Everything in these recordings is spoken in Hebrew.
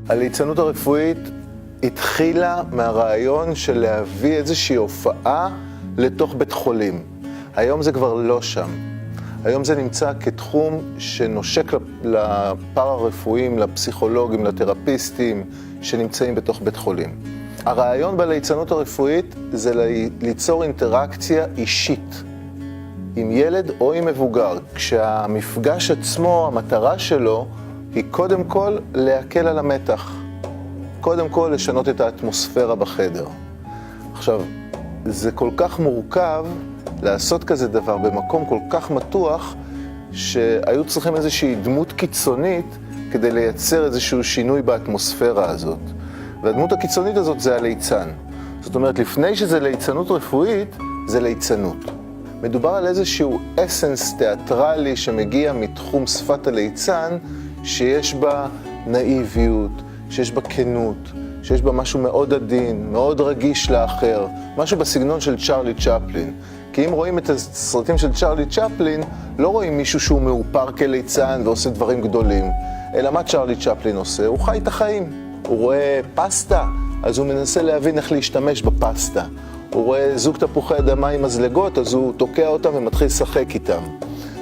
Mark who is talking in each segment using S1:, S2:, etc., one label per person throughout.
S1: הליצנות הרפואית התחילה מהרעיון של להביא איזושהי הופעה לתוך בית חולים. היום זה כבר לא שם. היום זה נמצא כתחום שנושק לפארה-רפואיים, לפסיכולוגים, לתרפיסטים שנמצאים בתוך בית חולים. הרעיון בליצנות הרפואית זה ליצור אינטראקציה אישית עם ילד או עם מבוגר, כשהמפגש עצמו, המטרה שלו היא קודם כל להקל על המתח. קודם כל לשנות את האטמוספירה בחדר. עכשיו, זה כל כך מורכב לעשות כזה דבר במקום כל כך מתוח, שהיו צריכים איזושהי דמות קיצונית כדי לייצר איזשהו שינוי באטמוספירה הזאת. והדמות הקיצונית הזאת זה הליצן. זאת אומרת, לפני שזה ליצנות רפואית, זה ליצנות. מדובר על איזשהו אסנס תיאטרלי שמגיע מתחום שפת הליצן, שיש בה נאיביות, שיש בה כנות, שיש בה משהו מאוד עדין, מאוד רגיש לאחר, משהו בסגנון של צ'רלי צ'פלין. כי אם רואים את הסרטים של צ'רלי צ'פלין, לא רואים מישהו שהוא מאופר כליצן ועושה דברים גדולים, אלא מה צ'רלי צ'פלין עושה? הוא חי את החיים. הוא רואה פסטה, אז הוא מנסה להבין איך להשתמש בפסטה. הוא רואה זוג תפוחי אדמה עם מזלגות, אז הוא תוקע אותם ומתחיל לשחק איתם.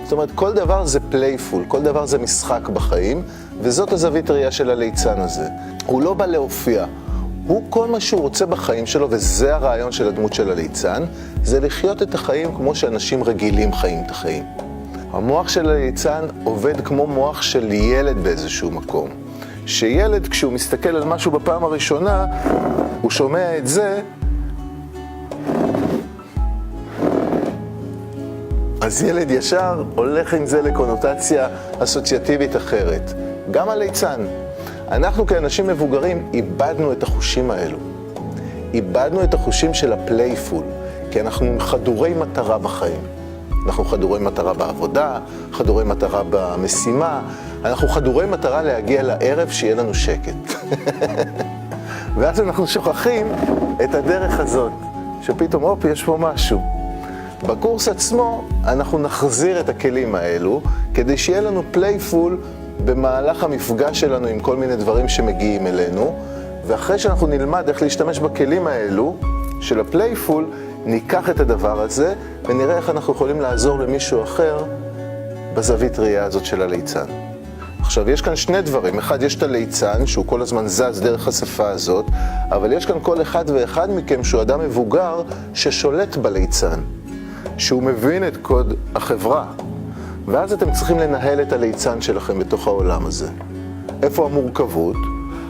S1: זאת אומרת, כל דבר זה פלייפול, כל דבר זה משחק בחיים, וזאת הזווית ראייה של הליצן הזה. הוא לא בא להופיע. הוא כל מה שהוא רוצה בחיים שלו, וזה הרעיון של הדמות של הליצן, זה לחיות את החיים כמו שאנשים רגילים חיים את החיים. המוח של הליצן עובד כמו מוח של ילד באיזשהו מקום. שילד, כשהוא מסתכל על משהו בפעם הראשונה, הוא שומע את זה, אז ילד ישר הולך עם זה לקונוטציה אסוציאטיבית אחרת. גם הליצן. אנחנו כאנשים מבוגרים איבדנו את החושים האלו. איבדנו את החושים של הפלייפול, כי אנחנו חדורי מטרה בחיים. אנחנו חדורי מטרה בעבודה, חדורי מטרה במשימה, אנחנו חדורי מטרה להגיע לערב שיהיה לנו שקט. ואז אנחנו שוכחים את הדרך הזאת, שפתאום, אופ, יש פה משהו. בקורס עצמו אנחנו נחזיר את הכלים האלו, כדי שיהיה לנו פלייפול במהלך המפגש שלנו עם כל מיני דברים שמגיעים אלינו, ואחרי שאנחנו נלמד איך להשתמש בכלים האלו של הפלייפול, ניקח את הדבר הזה ונראה איך אנחנו יכולים לעזור למישהו אחר בזווית ראייה הזאת של הליצן. עכשיו, יש כאן שני דברים. אחד, יש את הליצן, שהוא כל הזמן זז דרך השפה הזאת, אבל יש כאן כל אחד ואחד מכם שהוא אדם מבוגר ששולט בליצן, שהוא מבין את קוד החברה. ואז אתם צריכים לנהל את הליצן שלכם בתוך העולם הזה. איפה המורכבות?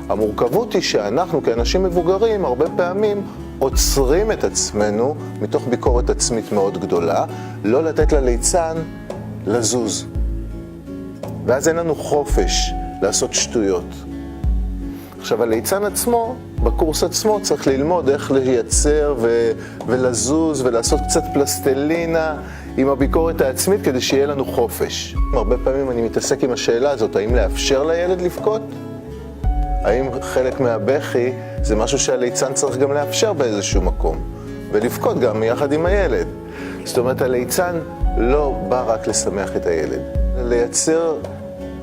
S1: המורכבות היא שאנחנו כאנשים מבוגרים הרבה פעמים עוצרים את עצמנו מתוך ביקורת עצמית מאוד גדולה, לא לתת לליצן לזוז. ואז אין לנו חופש לעשות שטויות. עכשיו, הליצן עצמו, בקורס עצמו, צריך ללמוד איך לייצר ולזוז ולעשות קצת פלסטלינה עם הביקורת העצמית כדי שיהיה לנו חופש. הרבה פעמים אני מתעסק עם השאלה הזאת, האם לאפשר לילד לבכות? האם חלק מהבכי זה משהו שהליצן צריך גם לאפשר באיזשהו מקום, ולבכות גם יחד עם הילד. זאת אומרת, הליצן לא בא רק לשמח את הילד, לייצר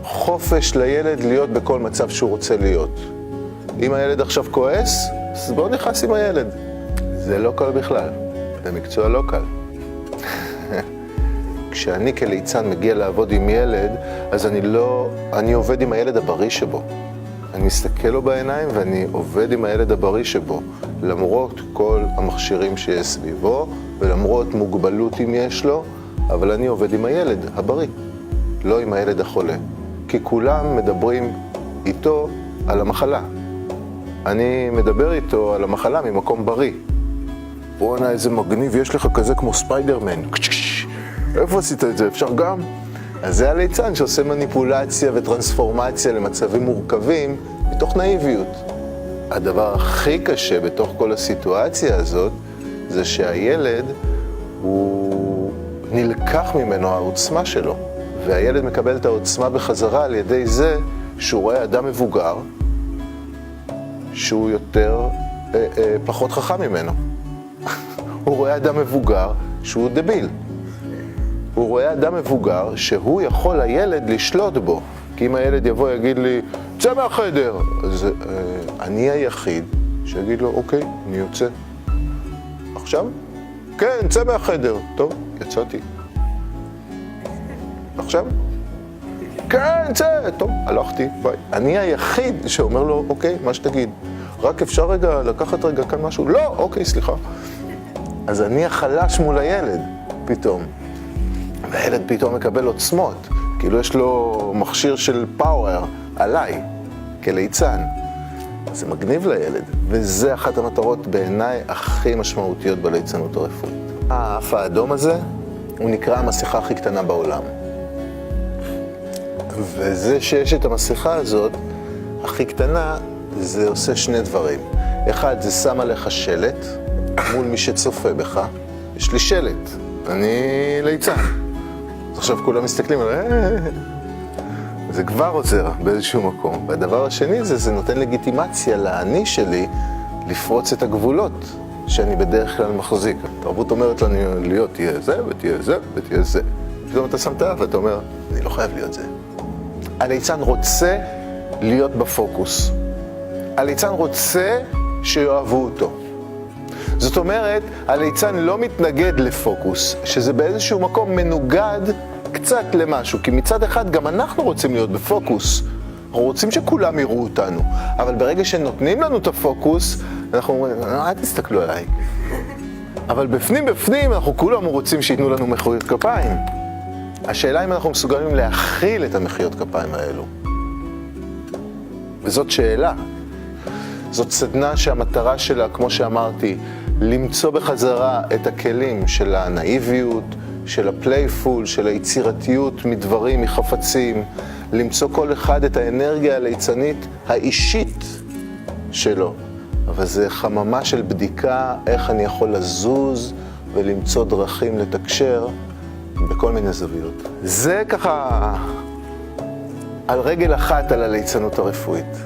S1: חופש לילד להיות בכל מצב שהוא רוצה להיות. אם הילד עכשיו כועס, אז בואו נכנס עם הילד. זה לא קל בכלל, זה מקצוע לא קל. כשאני כליצן מגיע לעבוד עם ילד, אז אני עובד עם הילד הבריא שבו. אני מסתכל לו בעיניים ואני עובד עם הילד הבריא שבו, למרות כל המכשירים שיש סביבו, ולמרות מוגבלות אם יש לו, אבל אני עובד עם הילד הבריא, לא עם הילד החולה. כי כולם מדברים איתו על המחלה. אני מדבר איתו על המחלה ממקום בריא. בואנה, איזה מגניב, יש לך כזה כמו ספיידרמן. איפה עשית את זה? אפשר גם? אז זה הליצן שעושה מניפולציה וטרנספורמציה למצבים מורכבים מתוך נאיביות. הדבר הכי קשה בתוך כל הסיטואציה הזאת זה שהילד הוא נלקח ממנו העוצמה שלו, והילד מקבל את העוצמה בחזרה על ידי זה שהוא רואה אדם מבוגר שהוא פחות חכם ממנו. הוא רואה אדם מבוגר שהוא דביל. הוא רואה אדם מבוגר שהוא יכול הילד לשלוט בו. כי אם הילד יבוא יגיד לי, צא מהחדר. אז אני היחיד שיגיד לו, אוקיי, אני יוצא. עכשיו? כן, צא מהחדר. טוב, יצאתי. עכשיו? כן, צא. טוב, הלכתי, ביי. אני היחיד שאומר לו, אוקיי, מה שתגיד. רק אפשר רגע לקחת רגע כאן משהו? לא, אוקיי, סליחה. אז אני החלש מול הילד, פתאום. והילד פתאום מקבל עוצמות. כאילו יש לו מכשיר של פאוור עליי, כליצן. זה מגניב לילד, וזה אחת המטרות בעיניי הכי משמעותיות בליצנות הרפואית. האף האדום הזה, הוא נקרא המסכה הכי קטנה בעולם. וזה שיש את המסכה הזאת, הכי קטנה, זה עושה שני דברים. אחד, זה שם עליך שלט מול מי שצופה בך. יש לי שלט, אני ליצן. אז עכשיו כולם מסתכלים על זה כבר עוזר באיזשהו מקום. והדבר השני זה נותן לגיטימציה לאני שלי לפרוץ את הגבולות שאני בדרך כלל מחזיק. התרבות אומרת לנו להיות תהיה זה ותהיה זה ותהיה זה. פתאום אתה שם את האף ואתה אומר, אני לא חייב להיות זה. הליצן רוצה להיות בפוקוס. הליצן רוצה שיאהבו אותו. זאת אומרת, הליצן לא מתנגד לפוקוס, שזה באיזשהו מקום מנוגד קצת למשהו, כי מצד אחד גם אנחנו רוצים להיות בפוקוס. אנחנו רוצים שכולם יראו אותנו, אבל ברגע שנותנים לנו את הפוקוס, אנחנו אומרים, אל תסתכלו עליי. אבל בפנים אנחנו כולם רוצים שיתנו לנו מחיאות כפיים. השאלה אם אנחנו מסוגלים להכיל את המחיאות כפיים האלו. וזאת שאלה. זאת סדנה שהמטרה שלה, כמו שאמרתי, למצוא בחזרה את הכלים של הנאיביות, של הפלייפול, של היצירתיות מדברים, מחפצים, למצוא כל אחד את האנרגיה הליצנית האישית שלו. אבל זה חממה של בדיקה איך אני יכול לזוז ולמצוא דרכים לתקשר בכל מיני זוויות. זה ככה על רגל אחת על הליצנות הרפואית.